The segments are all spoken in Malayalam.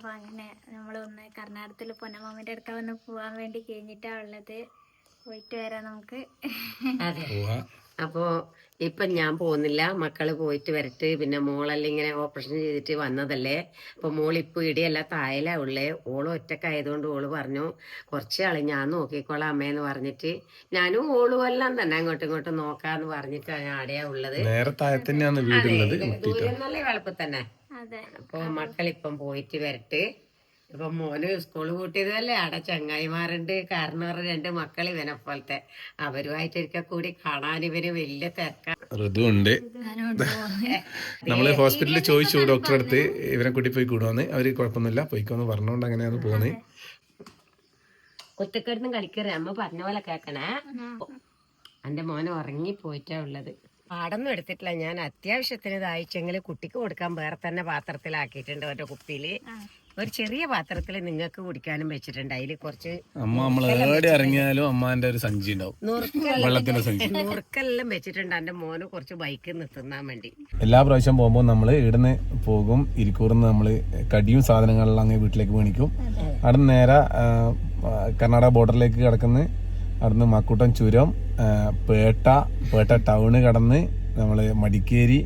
അപ്പോൾ അങ്ങനെ നമ്മളൊന്ന് കർണാടകത്തിൽ പൊന്നമാമൻ്റെ അടുക്ക വന്ന് പോകാൻ വേണ്ടി കഴിഞ്ഞിട്ടാണ് ഉള്ളത്. പോയിട്ട് വരാം നമുക്ക്. അതെ, അപ്പോൾ ഇപ്പം ഞാൻ പോകുന്നില്ല, മക്കള് പോയിട്ട് വരട്ട്. പിന്നെ മോളെല്ലാം ഇങ്ങനെ ഓപ്പറേഷൻ ചെയ്തിട്ട് വന്നതല്ലേ. അപ്പോൾ മോളിപ്പോൾ ഇടിയല്ല തായലാ ഉള്ളേ. ഓളും ഒറ്റക്കായതുകൊണ്ട് ഓള് പറഞ്ഞു കുറച്ച് ആള് ഞാൻ നോക്കിക്കോളാം അമ്മയെന്ന് പറഞ്ഞിട്ട് ഞാനും ഓളും എല്ലാം തന്നെ അങ്ങോട്ടും ഇങ്ങോട്ടും നോക്കാന്ന് പറഞ്ഞിട്ടാണ് ഞാൻ അവിടെയാ ഉള്ളത്. ദൂരം നല്ല എളുപ്പം തന്നെ. അപ്പോൾ മക്കളിപ്പം പോയിട്ട് വരട്ട്. ഇപ്പൊ മോന് സ്കൂള് കൂട്ടിയതല്ലേ, അവിടെ ചങ്ങായിമാരുണ്ട്. കാരണം 2 മക്കൾ ഇവനെപ്പോലത്തെ, അവരുമായിട്ടൊരിക്കൽ കൂടി കാണാൻ ഇവര് വലിയ തിരക്കാണ്. ഋതുണ്ട്. നമ്മള് ഹോസ്പിറ്റലിൽ ചോദിച്ചു ഡോക്ടറെ അടുത്ത് ഇവരെ കൂട്ടി പോയി കൂടുവന്ന്. അവര് കുഴപ്പമൊന്നുമില്ല പോയിക്കോന്ന് പറഞ്ഞോണ്ട് അങ്ങനെയാണ് പോകുന്നത്. ഒറ്റക്കെടുന്ന് കളിക്കറേ, അമ്മ പറഞ്ഞ പോലെ കേക്കണേ. എന്റെ മോനെ ഉറങ്ങി പോയിട്ടാ ഉള്ളത്. പാടൊന്നും എടുത്തിട്ടില്ല ഞാൻ. അത്യാവശ്യത്തിന് ദാഹിച്ചെങ്കിൽ കുട്ടിക്ക് കൊടുക്കാൻ വേറെ തന്നെ പാത്രത്തിലാക്കിയിട്ടുണ്ട്. ഓരോ കുപ്പിയില് ഒരു ചെറിയ പാത്രത്തിൽ നിങ്ങൾക്ക് കുടിക്കാനും വെച്ചിട്ടുണ്ട്. അതില് കുറച്ച് അമ്മ നമ്മൾ എവിടെ ഇറങ്ങിയാലും അമ്മാന്റെ ഒരു സഞ്ചി ഉണ്ടാവും, വെള്ളത്തിന്റെ സഞ്ചി. നുറുക്കെല്ലാം വെച്ചിട്ടുണ്ട് എന്റെ മോന് കുറച്ച് ബൈക്ക് നിർത്തുന്നാൻ വേണ്ടി. എല്ലാ പ്രാവശ്യം പോകുമ്പോൾ നമ്മള് ഇവിടുന്ന് പോകും. ഇരിക്കൂർന്ന് നമ്മള് കടിയും സാധനങ്ങളെല്ലാം അങ്ങ് വീട്ടിലേക്ക് മേടിക്കും. അവിടെ നേരെ കർണാടക ബോർഡറിലേക്ക് കിടക്കുന്ന അവിടുന്ന് മക്കൂട്ടം ചുരം, പേട്ട ടൗണ് കടന്ന് നമ്മള് മടിക്കേരി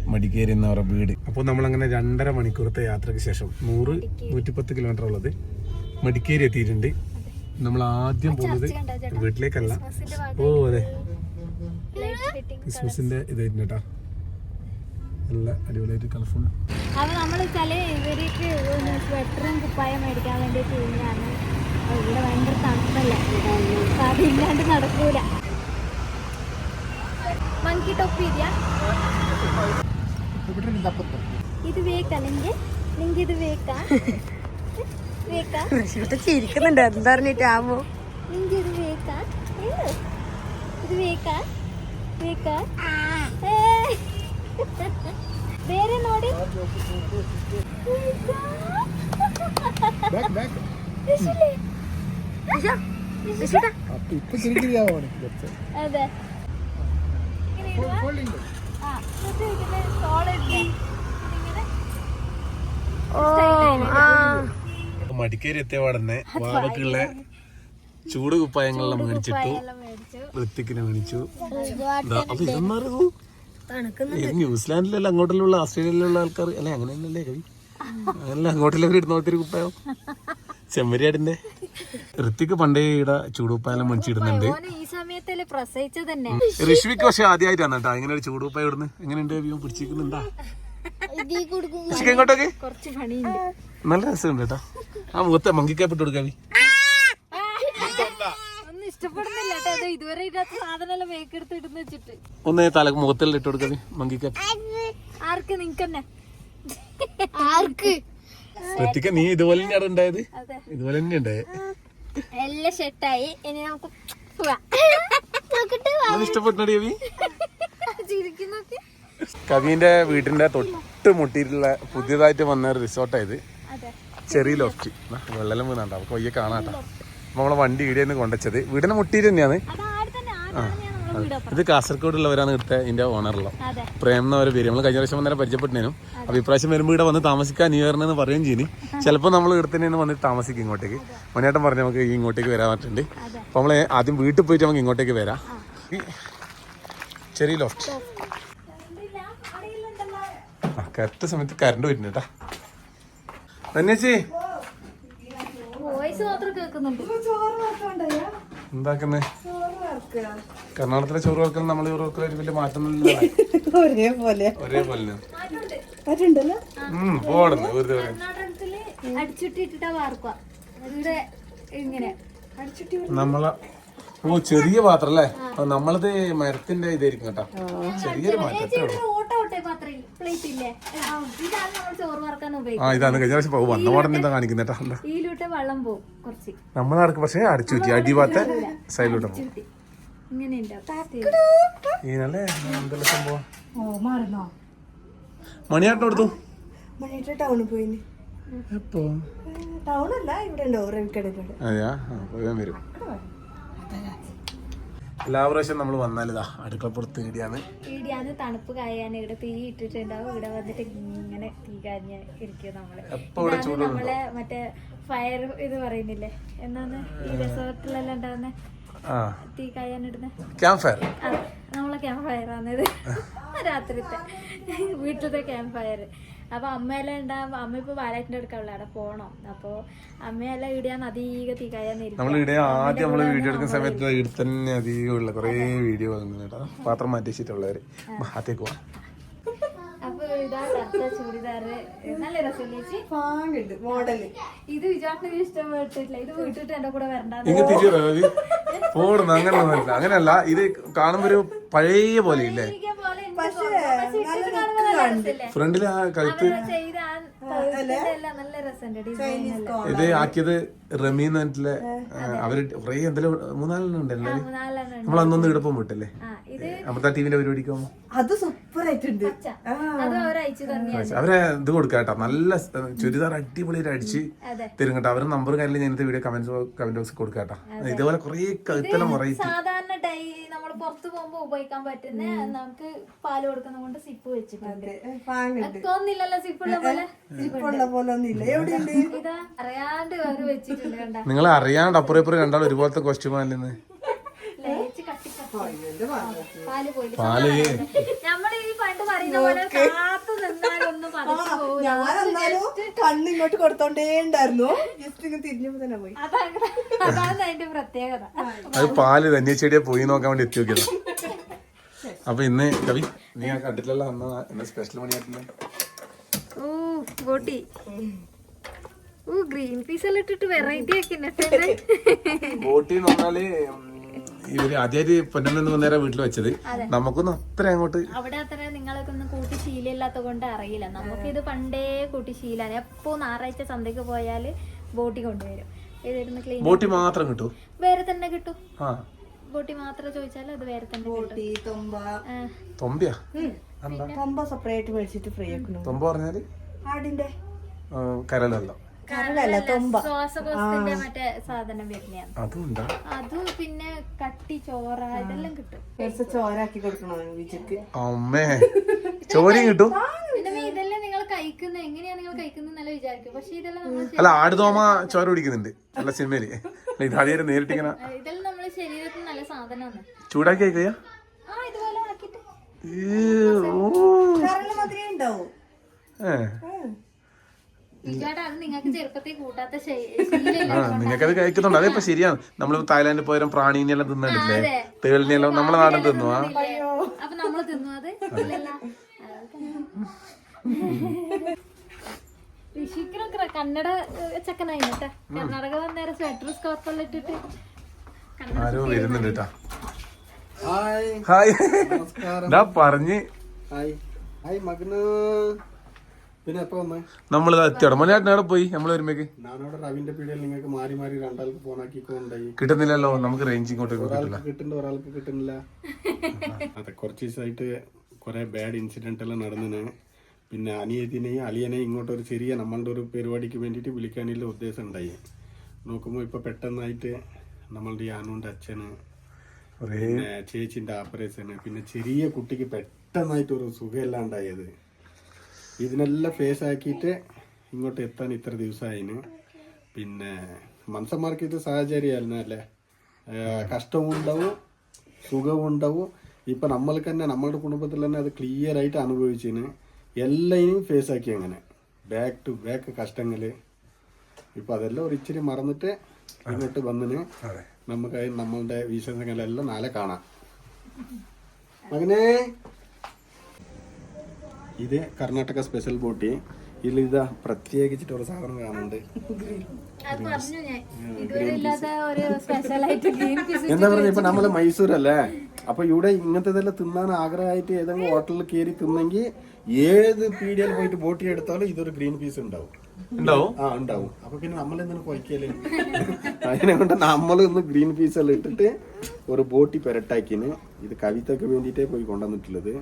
എന്ന് പറയുന്ന വീട്. അപ്പോൾ നമ്മളങ്ങനെ 2.5 മണിക്കൂറത്തെ യാത്രയ്ക്ക് ശേഷം 110 കിലോമീറ്റർ ഉള്ളത് മടിക്കേരി എത്തിയിട്ടുണ്ട്. നമ്മൾ ആദ്യം പോകുന്നത് വീട്ടിലേക്കല്ല. ഓ അതെ, ക്രിസ്മസിന്റെ ഇതായിരുന്നു കേട്ടാ, നല്ല അടിപൊളിയായിട്ട് കളർഫുൾ. അപ്പൊ നമ്മൾ വെച്ചാല് ഇവർക്ക് സ്വെറ്ററും കുപ്പായം മേടിക്കാൻ വേണ്ടിട്ട് കഴിഞ്ഞാണ്. ഇവിടെ ഭയങ്കര തണുപ്പല്ലേ, അപ്പൊ അതില്ലാണ്ട് നടക്കൂല. ಮಂಕಿ ಟೊಪ್ಪಿ ಇದೆಯಾ? ಇದು ಬೇಕಾ ನಿಂಗೆ? ನಿಂಗೆ ಇದು ಬೇಕಾ? ಬೇಕಾ? ചിരിക്കുന്നുണ്ട് എന്താ പറഞ്ഞിട്ടാമോ. ನಿಂಗೆ ಇದು ಬೇಕಾ? ಇದು ಬೇಕಾ? ಬೇಕಾ? ಬೇರೆ ನೋಡಿ. ಅದೇ മടിക്കേരി എത്തിയ പാടന്നെ വാവക്കുള്ള ചൂട് കുപ്പായങ്ങളെല്ലാം മേടിച്ചിട്ടു. ഋത്തിക്കിനെ മേടിച്ചു. അപ്പൊ ഇതെന്നറിയൂ, ന്യൂസിലാൻഡിലല്ല അങ്ങോട്ടുള്ള ഓസ്ട്രേലിയയിലുള്ള ആൾക്കാർ അല്ലെ, അങ്ങനെയല്ലേ കവി, അങ്ങനല്ല അങ്ങോട്ടുള്ള ഇടുന്നോട്ടൊരു കുപ്പായം ചെമ്മരിയാടിന്റെ. ഋത്തിക്ക് പണ്ടേ ഇവിടെ ചൂടുപ്പായെല്ലാം മേടിച്ചിടുന്നുണ്ട്. ഋഷ്വിക്ക് പക്ഷെ ആദ്യമായിട്ടാണ് കേട്ടോ ഇങ്ങനെ ഒരു ചൂടുപ്പായ ഇടുന്നത്. എങ്ങനെയുണ്ട് കവിയും പിടിച്ചിരിക്കുന്നുണ്ടാ? ഇങ്ങോട്ടൊക്കെ നല്ല രസമുണ്ട് കേട്ടോ. ആ മുഖത്തെ മങ്കിക്കാപ്പിട്ട് കൊടുക്കാവി. ഒന്ന് തല മുഖത്തിൽ ഇട്ട് കൊടുക്കാവി മങ്കിക്കാപ്പി. ഋത്തിക്ക നീ ഇതുപോലെ തന്നെയാണ് ഉണ്ടായത്, ഇതുപോലെ തന്നെ ഉണ്ടായത്. എല്ലാം സെറ്റായി. ഇനി നമുക്ക് ഇഷ്ടപ്പെട്ടു കവി. കവിന്റെ വീടിന്റെ തൊട്ട് മുട്ടിയിട്ടുള്ള പുതിയതായിട്ട് വന്ന ഒരു റിസോർട്ടായത് ചെറിയ ലോഫ്റ്റ്. വെള്ളം വീണാണ്ട അവർക്ക് വയ്യ കാണാട്ടോ. അപ്പൊ നമ്മളെ വണ്ടി ഈടെന്ന് കൊണ്ടുവച്ചത് വീടിന്റെ മുട്ടിയിട്ട് തന്നെയാണ്. ഇത് കാസർഗോഡുള്ളവരാണ് ഇവിടുത്തെ ഇതിന്റെ ഓണറുള്ള പ്രേം എന്നവരെ പേര്. നമ്മൾ കഴിഞ്ഞ പ്രാവശ്യം വന്നേരം പരിചയപ്പെട്ടേനും. അപ്പൊ ഇപ്രാവശ്യം വരുമ്പോൾ ഇവിടെ വന്ന് താമസിക്കാൻ ന്യൂ ഇയറിനെന്ന് പറയുകയും ചെയ്യുന്നു. ചിലപ്പോൾ നമ്മൾ ഇവിടെ തന്നെ വന്നിട്ട് താമസിക്കും ഇങ്ങോട്ടേക്ക്. മുന്നേട്ടം പറഞ്ഞ് നമുക്ക് ഇങ്ങോട്ടേക്ക് വരാൻ പറ്റുന്നുണ്ട്. അപ്പൊ നമ്മള് ആദ്യം വീട്ടിൽ പോയിട്ട് നമുക്ക് ഇങ്ങോട്ടേക്ക് വരാം. ചെറിയ ലോഫ്റ്റ് കറക്റ്റ് സമയത്ത് കറണ്ട് വരുന്നുണ്ട് കേട്ടാ. ധന്യേച്ചി എന്താക്കുന്നേ? കർണാടകത്തിലെ ചോറ് വെക്കൽ നമ്മളെ ചോറ് വെക്കൽ വലിയ മാറ്റമൊന്നുമില്ല, ഒരേപോലെ പോടുന്നു. നമ്മളെ ഓ ചെറിയ പാത്രം അല്ലേ, നമ്മളത് മരത്തിന്റെ ഇതായിരിക്കും കേട്ടോ. ചെറിയൊരു മാറ്റത്തേ ഉള്ളൂ. ആ ഇതാണ് കഴിഞ്ഞ പ്രാവശ്യം പോകും വന്ന ഉടനെ എന്താ കാണിക്കുന്നേട്ടാ. നമ്മളടക്ക് പക്ഷെ അടിച്ചു പറ്റി അടിഭാഗത്തെ സൈഡിലോട്ട് പോകും. ഈ നല്ല എന്തെല്ലാം സംഭവം. മണിയാട്ടം കൊടുത്തു ടൗണിൽ പോയി. എപ്പോ? ടൗണല്ല, ഇവിടെ ഉണ്ടോ റെവിക്കടയിലൂടെ. അതെയാ, പോയാൻ വരും. എല്ലാ പ്രാവശ്യം നമ്മൾ വന്നാലിതാ അടുക്കളപ്പുറത്ത് ഇടിയാണ്. ഈടിയാന്ന് തണുപ്പ് കായാൻ ഇവിടെ തീ ഇട്ടിട്ടുണ്ടാവും. ഇവിടെ വന്നിട്ട് ഇങ്ങനെ തീ കാഞ്ഞ് ഇരിക്കും നമ്മള്. ഇതാണ് നമ്മളെ മറ്റേ ഫയർ ഇത് പറയുന്നില്ലേ, എന്നാന്ന് ഈ റിസോർട്ടിലെല്ലാം ഉണ്ടാവുന്ന തീ കായാനിടുന്ന ക്യാമ്പ് ഫയർ. നമ്മളെ ക്യാമ്പ് ഫയർ ആണിത്. രാത്രിത്തെ വീട്ടിലത്തെ ക്യാമ്പ് ഫയർ. അപ്പൊ അമ്മയെല്ലാം ഉണ്ടാകുമ്പോ അമ്മ ഇപ്പൊ വാലറ്റിന്റെ അടുക്കുള്ള അവിടെ പോണം. അപ്പൊ അമ്മയെല്ലാം ഇടിയാന്ന് അധികം തീ കായാന്നിരിക്കും. നമ്മൾ ഇവിടെ ആദ്യം നമ്മള് വീഡിയോ എടുക്കുന്ന സമയത്ത് ഇവിടെ തന്നെ അധികം ഉള്ള കുറെ വീഡിയോ കേട്ടോ. പാത്രം മാറ്റി വെച്ചിട്ടുള്ളവര് ഭാഗത്തേക്ക് പോവാം. അപ്പൊ ഇതാ കറുത്ത ചൂടിദാറ് നല്ല രസമില്ലേ മോഡല്. ഇത് വിചാരണ ഇഷ്ടപ്പെട്ടിട്ടില്ല. ഇത് വീട്ടിട്ട് എന്റെ കൂടെ വരണ്ടെന്ന്. ഇങ്ങനെ തിരിച്ചു പോടുന്നു. അങ്ങനെയല്ല, ഇത് കാണുമ്പോ ഒരു പഴയ പോലെ ഇല്ലേ, ഫ്രണ്ടില് ആ കഴുത്ത്. നല്ല രസമുണ്ട് ഡിസൈൻ. ഇത് ആക്കിയത് റമി എന്ന് പറഞ്ഞിട്ടുള്ള അവര് കുറെ എന്തെങ്കിലും 3-4 ഉണ്ടല്ലേ. നമ്മൾ അന്നൊന്ന് ഇടപ്പം വിട്ടല്ലേ അമൃത ടിവിന്റെ പരിപാടിക്ക് പോകുമ്പോ. അത് സൂപ്പർ ആയിട്ടുണ്ട്. അവരെ ഇത് കൊടുക്കാട്ടോ, നല്ല ചുരിദാർ അടിപൊളിയായിട്ട് അടിച്ച് തരും കേട്ടോ. അവരുടെ നമ്പർ കാര്യമില്ല, ഞാനത്തെ വീഡിയോ കമന്റ് ബോക്സിൽ കൊടുക്കാട്ടോ. ഇതേപോലെ കുറെ കഴുത്തെല്ലാം വെറൈറ്റി. സാധാരണ നമ്മൾ പുറത്ത് പോകുമ്പോ ഉപയോഗിക്കാൻ പറ്റുന്ന നമുക്ക് പാല് കൊടുക്കുന്ന കൊണ്ട് സിപ്പ് വെച്ചിട്ടുണ്ട്. തോന്നില്ലല്ലോ സിപ്പുള്ള പോലെ. ഇതാ അറിയാണ്ട് വേറെ വെച്ചിട്ടുണ്ട് കണ്ട. നിങ്ങൾ അറിയാണ്ട് അപ്പുറം ഇപ്പുറം രണ്ടാളും ഒരുപോലത്തെ കോസ്റ്റ്യൂം അല്ലെന്ന്. പാല് നമ്മള് ഈ പണ്ട് പറയുന്ന പോലെ കാത്തു നിന്നാലൊന്നും പതിച്ചു പോകില്ല. കണ്ണിങ്ങോട്ട് കൊടുത്തോണ്ടേ ഉണ്ടായിരുന്നു. ജസ്റ്റ് ഇങ്ങനെ തിരിഞ്ഞപ്പോ തന്നെ പോയി. അതാണ് അതിന്റെ പ്രത്യേകത. അത് പാല് തന്നെ ചെടിയെ പോയി നോക്കാൻ വേണ്ടി എത്തി നോക്കിയതാ. അപ്പൊ ഇന്ന് കവി നീ ആ കണ്ടില്ലല്ലോ അന്ന് സ്പെഷ്യൽ പണിയായിട്ടില്ല. ബോട്ടി ഗ്രീൻ പീസ് എല്ലാം ഇട്ടിട്ട് വെറൈറ്റി ആക്കി. ബോട്ടി എന്ന് പറഞ്ഞാല് ഇവര് ആദ്യമായിട്ട് പൊന്നമ്മ വന്നേരം വീട്ടിൽ വെച്ചത്. നമുക്കൊന്നും അത്ര അങ്ങോട്ട് അവിടെ അത്ര നിങ്ങളൊക്കെ ഒന്നും കൂട്ടി ശീലമില്ലാത്ത കൊണ്ട് അറിയില്ല. നമുക്ക് ഇത് പണ്ടേ കൂട്ടി ശീലാണ്. എപ്പോ ഞായറാഴ്ച ചന്തക്ക് പോയാല് ബോട്ടി കൊണ്ടുവരും. ഇതിരുന്ന് ക്ലീൻ. ബോട്ടി മാത്രം കിട്ടും, വേറെ തന്നെ കിട്ടും. ബോട്ടി മാത്രം ചോദിച്ചാൽ അത് വേറെ തന്നെ കിട്ടും. തൊമ്പിയാ തൊമ്പ സെപ്പറേറ്റ് മേടിച്ചിട്ട് ഫ്രീ ആക്കണം. തൊമ്പ പറഞ്ഞാല് ആടിന്റെ കരളല്ലോ, ശ്വാസകോശത്തിന്റെ മറ്റേ സാധനം വരുന്നതാണ്. അതുണ്ടാ. അത് പിന്നെ കട്ടി ചോറ ഇതെല്ലാം കിട്ടും. ചോറാക്കി കൊടുക്കണോ വിജയ്ക്ക്? അമ്മേ ചോരയും കിട്ടും. പിന്നെ ഇതെല്ലാം നിങ്ങൾ കഴിക്കുന്നത് എങ്ങനെയാ നിങ്ങൾ കഴിക്കുന്നല്ല വിചാരിക്കും. പക്ഷെ ഇതെല്ലാം അല്ല ആടുതോമ ചോര കുടിക്കുന്നുണ്ട് നല്ല സിനിമയില്. ഇതാദ്യം നേരിട്ട് ഇങ്ങനെ ഇതെല്ലാം നമ്മുടെ ശരീരത്തിന് നല്ല സാധനമാണ്. ചൂടാക്കി കഴിക്കാ ഇതുപോലെ ആക്കിട്ട് ഉണ്ടാവും. നിങ്ങൾക്ക് ചെറുപ്പത്തിൽ കൂട്ടാത്ത നിങ്ങൾക്കത് കഴിക്കുന്നുണ്ട്. അതിപ്പോ ശരിയാണ്. നമ്മള് തായ്ലാൻഡിൽ പോയാലും പ്രാണീനെല്ലാം തിന്നിട്ടില്ലേ, തേളിനെല്ലാം നമ്മളെ നാടൻ തിന്നു. അപ്പൊ നമ്മള് തിന്നു അത് ഋഷിക്കൊക്കെ കന്നഡ ചെക്കനായി കേട്ടാ. കർണാടക വന്നേരം സ്വെറ്റർ സ്കോപ്പെല്ലാം ഇട്ടിട്ട് ആരോ വരുന്നുണ്ട് കേട്ടാ. ഹായ് പറഞ്ഞ് പിന്നെ എപ്പോ വന്നേ? നമ്മള് തിടമലയാട്ടിനവിടെ പോയി. നമ്മള് വരുമ്പോഴേക്ക് ഞാനവിടെ റവിന്റെ പീടിയിൽ നിങ്ങൾക്ക് മാറി മാറി രണ്ടാൾക്ക് ഫോൺ ആക്കിക്കൊണ്ടായി. കിട്ടുന്നില്ലല്ലോ നമുക്ക് റേഞ്ച് ഇങ്ങോട്ട് കിട്ടുന്നുണ്ട്, ഒരാൾക്ക് കിട്ടുന്നില്ല. അതെ, കുറച്ച് ദിവസമായിട്ട് കുറെ ബാഡ് ഇൻസിഡന്റ് എല്ലാം നടന്നിന്. പിന്നെ അനിയത്തിനെയും അളിയനെയും ഇങ്ങോട്ട് ഒരു ചെറിയ നമ്മളുടെ ഒരു പരിപാടിക്ക് വേണ്ടിയിട്ട് വിളിക്കാനുള്ള ഉദ്ദേശം ഉണ്ടായി. നോക്കുമ്പോൾ ഇപ്പൊ പെട്ടെന്നായിട്ട് നമ്മളുടെ ഈ ആനുവിന്റെ അച്ഛന്, പിന്നെ ചേച്ചിന്റെ ഓപ്പറേഷന്, പിന്നെ ചെറിയ കുട്ടിക്ക് പെട്ടെന്നായിട്ട് ഒരു സുഖമെല്ലാം ഉണ്ടായത്. ഇതിനെല്ലാം ഫേസ് ആക്കിയിട്ട് ഇങ്ങോട്ട് എത്താൻ ഇത്ര ദിവസമായിന്. പിന്നെ മനുഷ്യന്മാർക്ക് ഇത് സാഹചര്യമല്ല അല്ലേ, കഷ്ടവും ഉണ്ടാവും സുഖവും ഉണ്ടാവും. ഇപ്പം നമ്മൾക്ക് തന്നെ നമ്മളുടെ കുടുംബത്തിൽ തന്നെ അത് ക്ലിയർ ആയിട്ട് അനുഭവിച്ചിന്. എല്ലാവരും ഫേസ് ആക്കി അങ്ങനെ ബാക്ക് ടു ബാക്ക് കഷ്ടങ്ങൾ. ഇപ്പം അതെല്ലാം ഒരു ഇച്ചിരി മറന്നിട്ട് ഇങ്ങോട്ട് വന്നിന്. നമുക്ക് നമ്മളുടെ വിശേഷങ്ങളെല്ലാം നാളെ കാണാം. അങ്ങനെ ഇത് കർണാടക സ്പെഷ്യൽ ബോട്ടി. ഇതിലിതാ പ്രത്യേകിച്ചിട്ട് ഒരു സാധനം കാണുന്നുണ്ട്. എന്താ പറയുക, ഇപ്പൊ നമ്മള് മൈസൂരല്ലേ, അപ്പൊ ഇവിടെ ഇങ്ങനത്തെ ഇതെല്ലാം തിന്നാൻ ആഗ്രഹമായിട്ട് ഏതെങ്കിലും ഹോട്ടലിൽ കയറി തിന്നെങ്കിൽ ഏത് പീഡിയയിൽ പോയിട്ട് ബോട്ടി എടുത്താലും ഇതൊരു ഗ്രീൻ പീസ് ഉണ്ടാവും. ഉണ്ടാവും. അപ്പൊ പിന്നെ നമ്മളെന്താണ് കുഴക്കല്? അതിനെ കൊണ്ട് നമ്മൾ ഇന്ന് ഗ്രീൻ പീസ് എല്ലാം ഇട്ടിട്ട് ഒരു ബോട്ടി പെരട്ടാക്കിന്. ഇത് കവിതയ്ക്ക് വേണ്ടിയിട്ടേ പോയി കൊണ്ടുവന്നിട്ടുള്ളത്.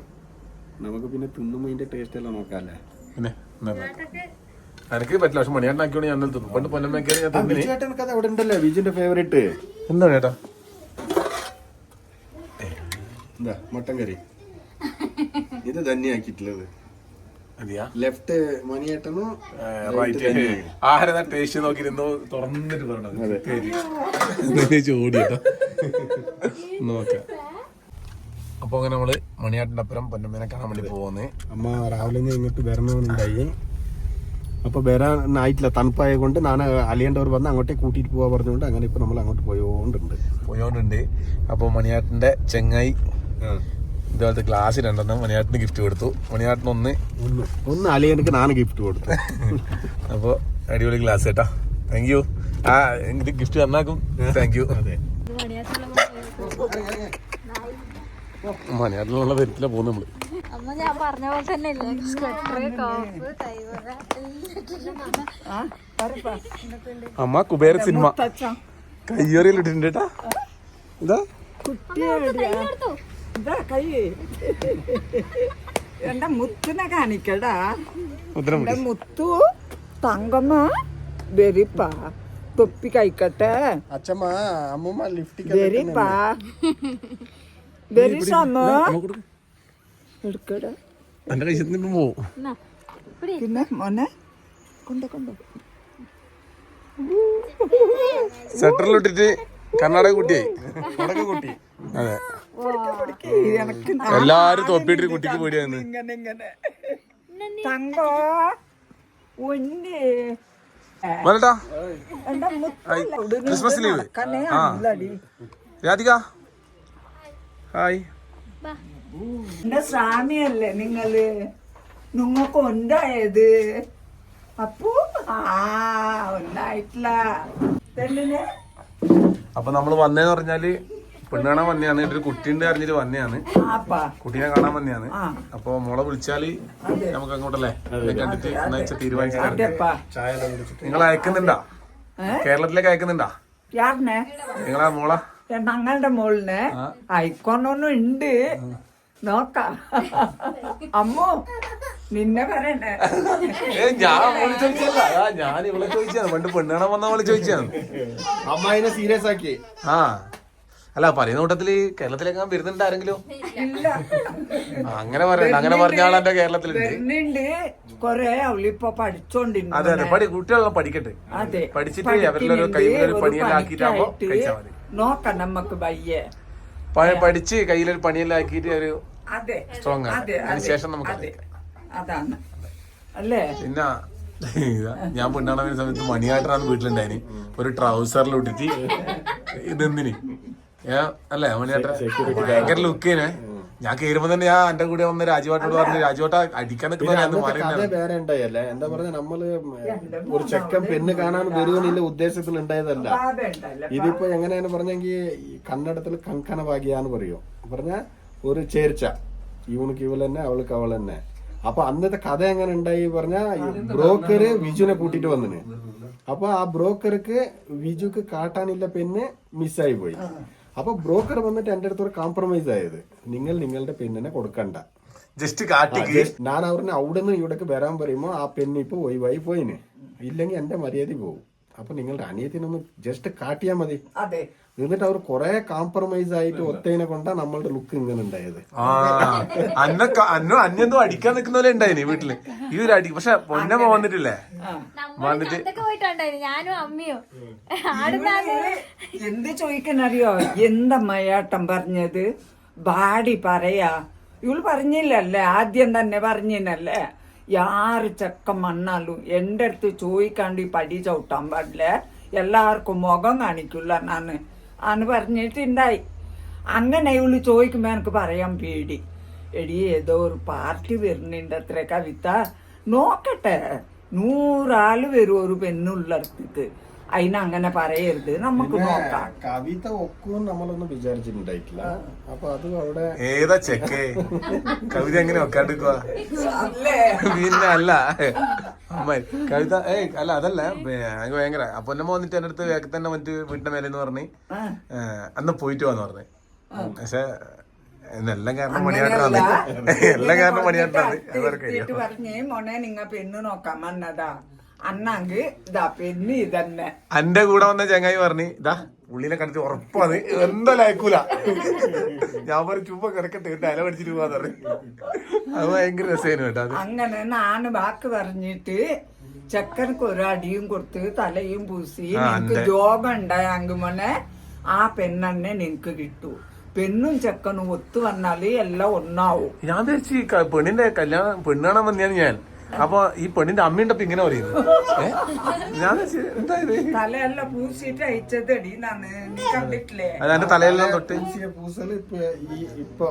നമുക്ക് പിന്നെ തിന്നുമ്പോ ഇതിന്റെ ടേസ്റ്റ് എല്ലാം നോക്കാല്ലേ. പിന്നെ എനിക്ക് പറ്റില്ല. പക്ഷെ മണിയാണ്ടാക്കിയോണ്ട് ഞാൻ തിന്നു. പണ്ട് പൊന്നമ്മ അവിടെ ഉണ്ടല്ലോ വിജിന്റെ ഫേവറേറ്റ്. എന്താണ് ചേട്ടാ? എന്താ മട്ടൻ കറി ഇത് ധന്യാക്കിട്ടുള്ളത് അതെയാ ലെഫ്റ്റ് മണിയേട്ടനും ആരതാ ടേസ്റ്റ് നോക്കിയിരുന്നോ തുറന്നിട്ട് പറഞ്ഞത് ഓടിട്ടോ നോക്കാം. അപ്പൊ അങ്ങനെ നമ്മള് മണിയാട്ടിന്റെ അപ്പുറം പൊന്നമ്മേനെ കാണാൻ വേണ്ടി പോകുന്നേ. അമ്മ രാവിലെ ഇങ്ങോട്ട് വരണമെന്നുണ്ടായി. അപ്പൊ വരാനായിട്ടില്ല, തണുപ്പായ കൊണ്ട് ഞാൻ അലിയേണ്ടവർ വന്ന് അങ്ങോട്ടേ കൂട്ടിയിട്ട് പോവാ പറഞ്ഞുകൊണ്ട് അങ്ങനെ ഇപ്പൊ നമ്മൾ അങ്ങോട്ട് പോയോണ്ടുണ്ട്. അപ്പൊ മണിയാട്ടിന്റെ ചെങ്ങായി ഇതുപോലത്തെ ഗ്ലാസ് 2 മണിയാട്ടിന് ഗിഫ്റ്റ് കൊടുത്തു. മണിയാട്ടിന് ഒന്ന് അലിയനക്ക് ഞാൻ ഗിഫ്റ്റ് കൊടുത്തു. അപ്പൊ അടിപൊളി ഗ്ലാസ് കേട്ടാ. Thank you. ആ ഇത് ഗിഫ്റ്റ് തന്നാക്കും. Thank you. മണിയാട്ടിലുള്ള തരത്തില പോകുന്നു നമ്മള്. അമ്മ ഞാൻ പറഞ്ഞ പോലെ തന്നെ അമ്മ കുബേര സിനിമ കയ്യേറിയിലിട്ടുണ്ട് കേട്ടാ. ഇതാ കൈ എന്റെ മുത്തിനെ കാണിക്കടാ. എന്റെ മുത്തു തങ്കമ്മ വെരിപ്പാ തൊപ്പി കഴിക്കട്ടെ. അച്ഛമ്മ അമ്മൂമ്മ ലിഫ്റ്റ് വെരിപ്പാ വെരിസമ്മ എടുക്കടാ. എന്റെ കഴിച്ചിട്ട് പോവും. പിന്നെ മോനെ കൊണ്ട് സെറ്ററിലിട്ടിട്ട് കർണാടക കുട്ടിയായി. കുട്ടി. അതെ, എല്ലാരും തൊപ്പിയിട്ട് കുട്ടിക്ക് പേടിയായിരുന്നു. ഇങ്ങനെ തങ്കോ ഉണ്ണി വരട്ടാ. Christmas leave. ആ രാധിക ഹായ്. എന്റെ സ്വാമിയല്ലേ നിങ്ങള്? നിങ്ങൾക്ക് ഉണ്ടായത് അപ്പു ഒന്നായിട്ടില്ല. അപ്പൊ നമ്മള് വന്നേന്ന് പറഞ്ഞാല് പെണ്ണ് കാണാൻ വന്നെയാണ്. ഒരു കുട്ടീണ്ട് അറിഞ്ഞിട്ട് വന്നെയാണ്. കുട്ടീനെ കാണാൻ വന്നെയാണ്. അപ്പൊ മോളെ വിളിച്ചാല് നമുക്ക് അങ്ങോട്ടല്ലേ കണ്ടിട്ട് ഒന്നാഴ്ച തീരുമാനിച്ചു. നിങ്ങൾ അയക്കുന്നുണ്ടാ? കേരളത്തിലേക്ക് അയക്കുന്നുണ്ടാ നിങ്ങളെ മോളെ? ഞങ്ങളുടെ മോളിന് അയക്കോണൊന്നും ഉണ്ട്, നോക്കാം. അമ്മു നിന്നെ പറയണ്ടേ? ഞാൻ ഇവിടെ ചോദിച്ചാണ്. പണ്ട് പെണ്ണ് കാണാൻ വന്ന പോലെ ചോദിച്ചാണ്. അമ്മായിനെ സീരിയസ് ആക്കി. ആ അല്ല, പറയുന്ന കൂട്ടത്തില് കേരളത്തിലേക്ക് വരുന്നുണ്ട് ആരെങ്കിലും? അങ്ങനെ പറയണ്ട. അങ്ങനെ പറഞ്ഞ ആളെന്റെ കേരളത്തിലുണ്ട്. കൊറേ അവളിപ്പോ പഠിച്ചോണ്ടിരുന്നു. അതെ അതെ, കുട്ടികളെല്ലാം പഠിക്കട്ടെ. പഠിച്ചിട്ട് അവരിലൊരു കയ്യിലൊരു പണിയെല്ലാം ആക്കിയിട്ടാകുമ്പോ കഴിച്ചാൽ മതി. നോക്കാം നമുക്ക് ബയ്യെ പഠിച്ച് കയ്യിലൊരു പണിയെല്ലാം ആക്കിയിട്ട് ഒരു സ്ട്രോങ് ആണ്. അതിനുശേഷം നമുക്ക് അതാണ് അല്ലേ. പിന്നെ ഞാൻ പെണ്ണാണ സമയത്ത് മണിയായിട്ടാണ് വീട്ടിലുണ്ടായിന്. ഒരു ട്രൗസറിലിട്ടിട്ട് ഇതെന്തിന് അല്ലേ മണിയാട്ട ഭയങ്കര ലുക്കേനെ. ഞാൻ കയറുമ്പോ തന്നെ ഞാൻ എന്റെ കൂടെ വന്ന് രാജുവാട്ടോട് പറഞ്ഞു, രാജുവാട്ട അടിക്കാൻ നിൽക്കുന്ന വേറെ ഉണ്ടായല്ലേ. എന്താ പറഞ്ഞ നമ്മള് ഒരു ചെക്കൻ പെണ്ണ് കാണാൻ വരുമെന്നില്ല ഉദ്ദേശത്തിൽ ഉണ്ടായതല്ല. ഇതിപ്പോ എങ്ങനെയാണ് പറഞ്ഞെങ്കിൽ കന്നഡത്തിൽ കങ്കണ ഭാഗ്യാന്ന് പറയും. പറഞ്ഞ ഒരു ചേർച്ച, ഇവനക്ക് ഇവൾ തന്നെ അവൾക്ക് അവൾ തന്നെ. അപ്പൊ അന്നത്തെ കഥ എങ്ങനെ ഉണ്ടായി പറഞ്ഞ ബ്രോക്കറ് വിജുവിനെ കൂട്ടിട്ട് വന്നിന്. അപ്പൊ ആ ബ്രോക്കർക്ക് വിജുക്ക് കാട്ടാനില്ല പെണ്ണ് മിസ്സായി പോയി. അപ്പൊ ബ്രോക്കർ വന്നിട്ട് എന്റെ അടുത്ത് ഒരു കോംപ്രമൈസ് ആയത്, നിങ്ങളുടെ പെണ്ണിനെ കൊടുക്കണ്ട, ജസ്റ്റ് കാട്ടി. ഞാൻ അവരിനെ അവിടെ നിന്ന് ഇവിടേക്ക് വരാൻ പറയുമ്പോ ആ പെണ്ണ് ഇപ്പൊ ഒഴിവായി പോയിന്, ഇല്ലെങ്കിൽ എന്റെ മര്യാദ പോകും. അപ്പൊ നിങ്ങളുടെ അനിയത്തിനൊന്ന് ജസ്റ്റ് കാട്ടിയാ മതി. എന്നിട്ട് അവർ കൊറേ കോംപ്രമൈസ് ആയിട്ട് ഒത്തേനെ കൊണ്ടാ നമ്മളുടെ ലുക്ക് ഇങ്ങനെ ഉണ്ടായത്. അന്യെന്തോ അടിക്കാൻ നിൽക്കുന്ന പോലെ ഉണ്ടായിന് വീട്ടില്. ഈ ഒരു അടി പക്ഷെ പൊന്നമ്മ വന്നിട്ടില്ലേ? വന്നിട്ട് ഞാനും അമ്മയോ എന്ത് ചോദിക്കാനറിയോ? എന്താ മയാട്ടം പറഞ്ഞത്? ബാഡി പറയാ. ഇവള് പറഞ്ഞില്ലല്ലേ, ആദ്യം തന്നെ പറഞ്ഞിനല്ലേ, യാറ് ചെക്കൻ വന്നാലും എന്റെ അടുത്ത് ചോദിക്കാണ്ട് ഈ പടി ചവിട്ടാൻ പാടില്ല, എല്ലാവർക്കും മുഖം കാണിക്കില്ല ആന്ന് പറഞ്ഞിട്ടുണ്ടായി. അങ്ങനെ ഇവള് ചോദിക്കുമ്പോ എനിക്ക് പറയാൻ പേടി. എടി ഏതോ ഒരു പാർട്ടി വരുന്നുണ്ട് അത്ര, കവിത നോക്കട്ടെ, 100 ആള് വരും ഒരു പെണ്ണുള്ളടത്തേക്ക്, അതിനങ്ങനെ പറയരുത്, നമുക്ക് നോക്കാം. കവിത ഒക്കും നമ്മളൊന്നും വിചാരിച്ചിട്ടുണ്ടായിട്ടില്ല. അപ്പൊ അത് അവിടെ ഏതാ ചെക്കേ കവിത എങ്ങനെ വെക്കാണ്ടിരിക്കുക? പിന്നെ അല്ല കവിത അല്ല അതല്ല എനിക്ക് ഭയങ്കര. അപ്പൊ എന്നെ വന്നിട്ട് എന്റെ അടുത്ത് വേഗം തന്നെ വന്നിട്ട് വീട്ടിന്റെ മേലെന്ന് പറഞ്ഞ് അന്ന് പോയിട്ട് വന്ന് പറഞ്ഞ്. പക്ഷെ എല്ലാം കാരണം മണിയാട്ടാണ്, എല്ലാം കാരണം മണിയാട്ടാണ്. പറഞ്ഞേ മോനെ നിങ്ങ പെണ്ണ് നോക്കാൻ വന്നതാ, അന്നാങ്ക് ഇതാ പെണ്ണ് ഇതന്നെ. എന്റെ കൂടെ വന്ന ചങ്ങായി പറഞ്ഞു, ഇതാ ഉള്ളിനെ കണ്ടിട്ട് ഉറപ്പാണ് എന്തായാലും അയക്കൂല. ഞാൻ പറയും ചുമ്മാ കിടക്കട്ടെ ഇല പഠിച്ചിട്ട് പോവാന്ന് പറയും. അത് ഭയങ്കര രസമായിരുന്നു കേട്ടോ. അത് അങ്ങനെ നാന് വാക്ക് പറഞ്ഞിട്ട് ചെക്കനക്ക് ഒരു അടിയും കൊടുത്ത് തലയും പൂസി നിനക്ക് ജോബ് ഉണ്ടായെങ്കിൽ മോനെ ആ പെണ്ണെന്നെ നിനക്ക് കിട്ടൂ. പെണ്ണും ചെക്കനും ഒത്തു വന്നാല് എല്ലാം ഒന്നാവും. ഞാൻ വിചാരിച്ചു പെണ്ണിന്റെ കല്യാണം പെണ്ണ് കാണാൻ വന്നെയാണ് ഞാൻ. അപ്പൊ ഈ പെണ്ണിന്റെ അമ്മയുണ്ടപ്പോ ഇങ്ങനെ പറയുന്നു. ഞാൻ വിചാരിച്ചു എന്തായത് തലയെല്ലാം പൂസിട്ട് അയച്ചതടി നാന്ന് നീ കണ്ടിട്ടില്ലേ? അതിന്റെ തലയെല്ലാം തൊട്ട് പൂസല് ഇപ്പൊ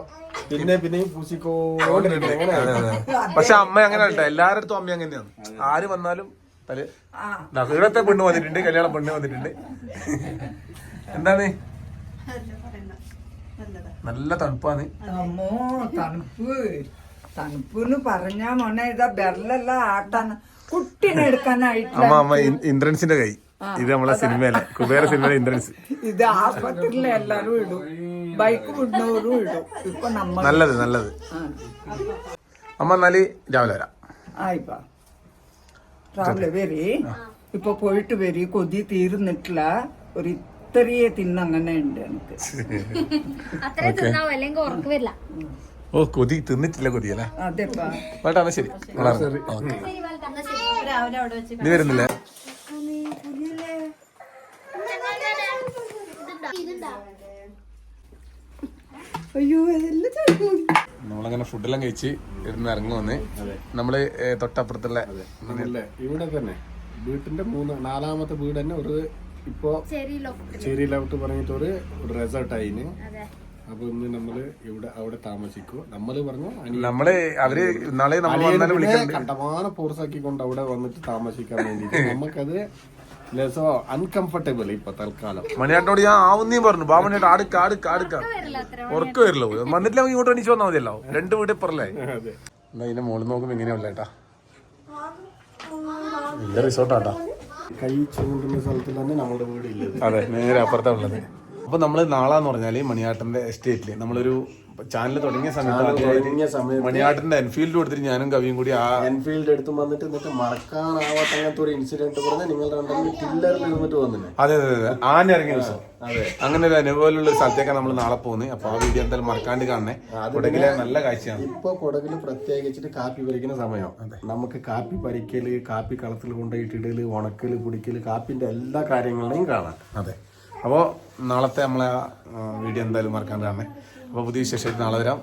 പിന്നെയും പൂസിക്കോണ്ടിട്ടുണ്ട്. പക്ഷെ അമ്മ അങ്ങനെ കേട്ടോ, എല്ലാരടുത്തും അമ്മ അങ്ങനെയാണ്. ആര് വന്നാലും തല ഇവിടത്തെ പെണ്ണ് വന്നിട്ടുണ്ട്, കല്യാണം പെണ്ണ് വന്നിട്ടുണ്ട്. എന്താണ് നല്ല തണുപ്പാണ്. അമ്മോ തണുപ്പെന്ന് പറഞ്ഞാ മോനെ ഇതാ ബെറലെല്ലാം ആട്ടാണ് കുട്ടീനെ എടുക്കാനായിട്ട്. അമ്മ ഇന്ദ്രൻസിന്റെ കൈ ഇത് നമ്മളെ സിനിമയിലെ കുബേര സിനിമയിലെ ഇന്ദ്രൻസ്. ഇത് ആസ്പത്രിയിലെ എല്ലാരും ഇടും, ബൈക്ക് വിടുന്നവരും ഇടും. ഇപ്പൊ നമ്മ നല്ലത്. അമ്മ എന്നാല് രാവിലെ വരാം. ആയിപ്പാ രാവിലെ വരി. ഇപ്പൊ പോയിട്ട് വരി. കൊതി തീർന്നിട്ടില്ല. ഒരു ഇത്രയെ തിന്നങ്ങനെ ഉണ്ട് എനിക്ക്. അത്ര തിന്നാവും അല്ലെങ്കിൽ ഉറക്കം വരില്ല. ഓ കൊതി തിന്നിട്ടില്ല കൊതിയല്ലേ. അതെപ്പാ വേട്ടാ ശരി. നീ വരുന്നില്ലേ? അയ്യോ അതെല്ലാം നമ്മളങ്ങനെ ഫുഡെല്ലാം കഴിച്ച് ഇരുന്ന് ഇറങ്ങുവന്ന്. നമ്മള് തൊട്ടപ്പുറത്തുള്ള ഇവിടെ തന്നെ വീട്ടിന്റെ നാലാമത്തെ വീട് തന്നെ ഒരു ഇപ്പൊ ചെറിയ ലൗട്ട് പറഞ്ഞിട്ട് ഒരു റിസോർട്ട് ആയിന്. അപ്പൊ ഇന്ന് നമ്മള് അവിടെ താമസിക്കും. നമ്മള് പറഞ്ഞു അവര് നാളെ കണ്ടമാനം ഫോഴ്സാക്കിക്കൊണ്ട് അവിടെ വന്നിട്ട് താമസിക്കാൻ വേണ്ടിട്ട് നമുക്കത് ലെസോ അൺകംഫർട്ടബിൾ ഇപ്പൊ തൽക്കാലം. മണിയാട്ടനോട് ഞാൻ ആവുന്നേ പറഞ്ഞു, ബാമണിയാട്ട് ആടുക്ക ഉറക്കം വരില്ലോ. വന്നിട്ടില്ല ഇങ്ങോട്ട് എണീച്ച് വന്നാൽ മതിയല്ലോ. 2 വീട് ഇപ്പറല്ലേ. എന്നാ ഇതിന്റെ മോളിൽ നോക്കുമ്പോ എങ്ങനെയുള്ള ഏട്ടാ വലിയ റിസോർട്ടാട്ടാ. കൈ ചൂണ്ടുന്ന സ്ഥലത്തിൽ തന്നെ നമ്മുടെ വീട് ഇല്ലത്. അതെ, നേരെ അപ്പുറത്താ ഉള്ളത്. അപ്പൊ നമ്മള് നാളാന്ന് പറഞ്ഞാല് മണിയാട്ടന്റെ എസ്റ്റേറ്റില് നമ്മളൊരു ചാനൽ തുടങ്ങിയ സമയത്ത് മണിയാട്ടന്റെ എൻഫീൽഡ് കൊടുത്തിട്ട് ഞാനും കവിയും കൂടി ആ എൻഫീൽഡ് എടുത്ത് വന്നിട്ട് എന്നിട്ട് മറക്കാനാവാത്ത അങ്ങനത്തെ ഒരു ഇൻസിഡന്റ് പറഞ്ഞാൽ നിങ്ങൾ രണ്ടും ടില്ലറിൽ ഇരുന്നിട്ട് വന്നില്ലേ. അതെ ആന ഇറങ്ങിയ ദിവസം. അങ്ങനെ ഒരു അനുഭവമുള്ള ഒരു സ്ഥലത്തേക്കാണ് നമ്മൾ നാളെ പോകുന്നത്. അപ്പൊ ആ വീഡിയോ എന്തായാലും മറക്കാണ്ട് കാണണേ. കൊടകിലെ നല്ല കാഴ്ചയാണ്. ഇപ്പൊ കൊടകില് പ്രത്യേകിച്ചിട്ട് കാപ്പി പറിക്കുന്ന സമയം. നമുക്ക് കാപ്പി പറിക്കല്, കാപ്പി കളത്തിൽ കൊണ്ടുപോയിട്ടിടല്, ഉണക്കല്, കുടിക്കല്, കാപ്പിന്റെ എല്ലാ കാര്യങ്ങളെയും കാണാം. അതെ. അപ്പോൾ നാളത്തെ നമ്മളെ വീഡിയോ എന്തായാലും മറക്കാണ്ട് കാണണേ. അപ്പോൾ പുതിയ വിശേഷമായിട്ട് നാളെ വരാം.